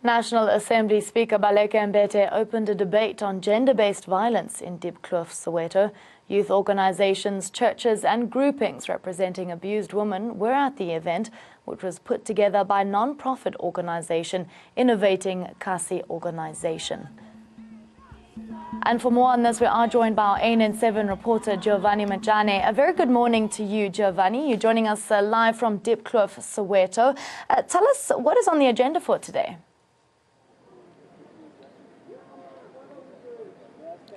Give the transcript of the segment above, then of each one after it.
National Assembly Speaker Baleka Mbete opened a debate on gender-based violence in Diepkloof, Soweto. Youth organizations, churches and groupings representing abused women were at the event, which was put together by non-profit organization Innovating Kasi Organization. And for more on this, we are joined by our ANN7 reporter, Giovanni Majane. A very good morning to you, Giovanni. You're joining us live from Diepkloof, Soweto. Tell us, what is on the agenda for today?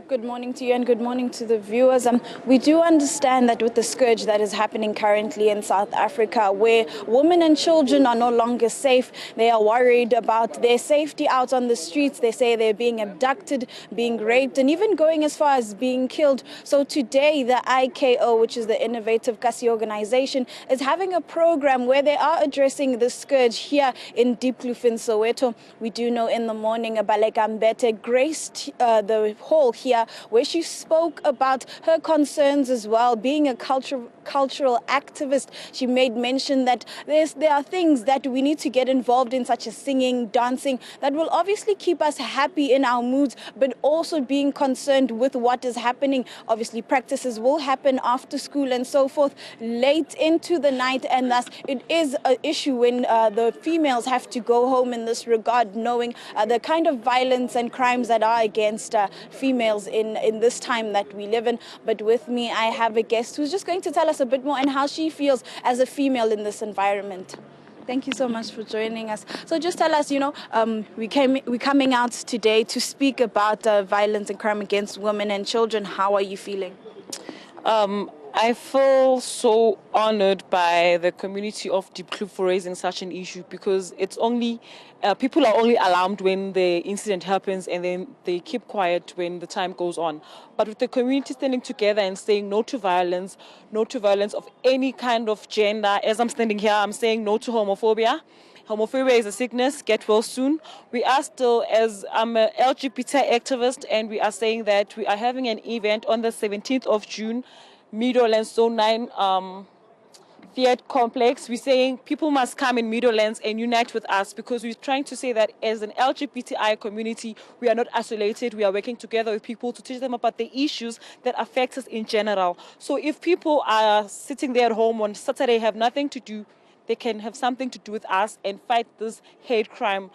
Good morning to you and good morning to the viewers. We do understand that with the scourge that is happening currently in South Africa, where women and children are no longer safe, they are worried about their safety out on the streets. They say they're being abducted, being raped, and even going as far as being killed. So today, the IKO, which is the Innovative Kasi Organization, is having a program where they are addressing the scourge here in Diepkloof in Soweto. We do know in the morning, Baleka Mbete graced the hall here, where she spoke about her concerns as well, being a cultural activist. She made mention that there are things that we need to get involved in, such as singing, dancing, that will obviously keep us happy in our moods, but also being concerned with what is happening. Obviously, practices will happen after school and so forth, late into the night, and thus it is an issue when the females have to go home in this regard, knowing the kind of violence and crimes that are against females in this time that we live in. But with me, I have a guest who's just going to tell us a bit more and how she feels as a female in this environment. Thank you so much for joining us. So just tell us, we're coming out today to speak about violence and crime against women and children. How are you feeling? I feel so honored by the community of Diepkloof for raising such an issue, because it's only people are only alarmed when the incident happens, and then they keep quiet when the time goes on. But with the community standing together and saying no to violence of any kind of gender, as I'm standing here, I'm saying no to homophobia. Homophobia is a sickness, get well soon. We are still, as I'm an LGBT activist, and we are saying that we are having an event on the 17th of June, Meadowlands Zone 9 Theatre Complex. We're saying people must come in Meadowlands and unite with us, because we're trying to say that as an LGBTI community, we are not isolated. We are working together with people to teach them about the issues that affect us in general. So if people are sitting there at home on Saturday, have nothing to do, they can have something to do with us and fight this hate crime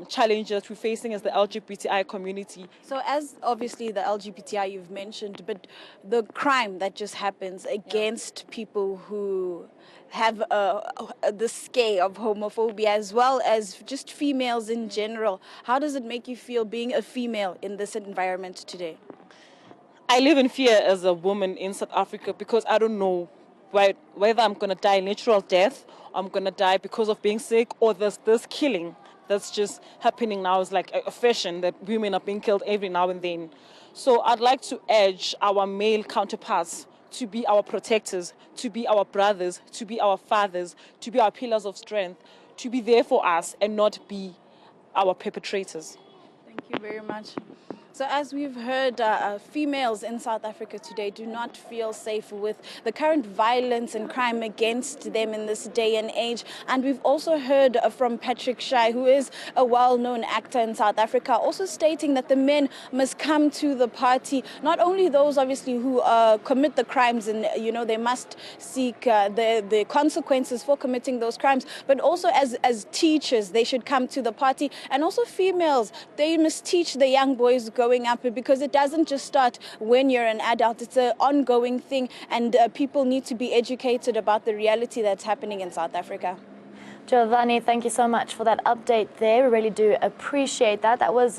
challenges we're facing as the LGBTI community. So as obviously the LGBTI you've mentioned, but the crime that just happens against people who have the scare of homophobia, as well as just females in general, how does it make you feel being a female in this environment today? I live in fear as a woman in South Africa, because I don't know whether I'm going to die natural death, I'm going to die because of being sick, or there's this killing that's just happening now. Is like a fashion that women are being killed every now and then. So I'd like to urge our male counterparts to be our protectors, to be our brothers, to be our fathers, to be our pillars of strength, to be there for us and not be our perpetrators. Thank you very much. So as we've heard, females in South Africa today do not feel safe with the current violence and crime against them in this day and age. And we've also heard from Patrick Shai, who is a well-known actor in South Africa, also stating that the men must come to the party, not only those obviously who commit the crimes, and they must seek the consequences for committing those crimes, but also as teachers, they should come to the party. And also females, they must teach the young boys growing up, because it doesn't just start when you're an adult. It's an ongoing thing, and people need to be educated about the reality that's happening in South Africa. Giovanni, thank you so much for that update there. We really do appreciate that. That was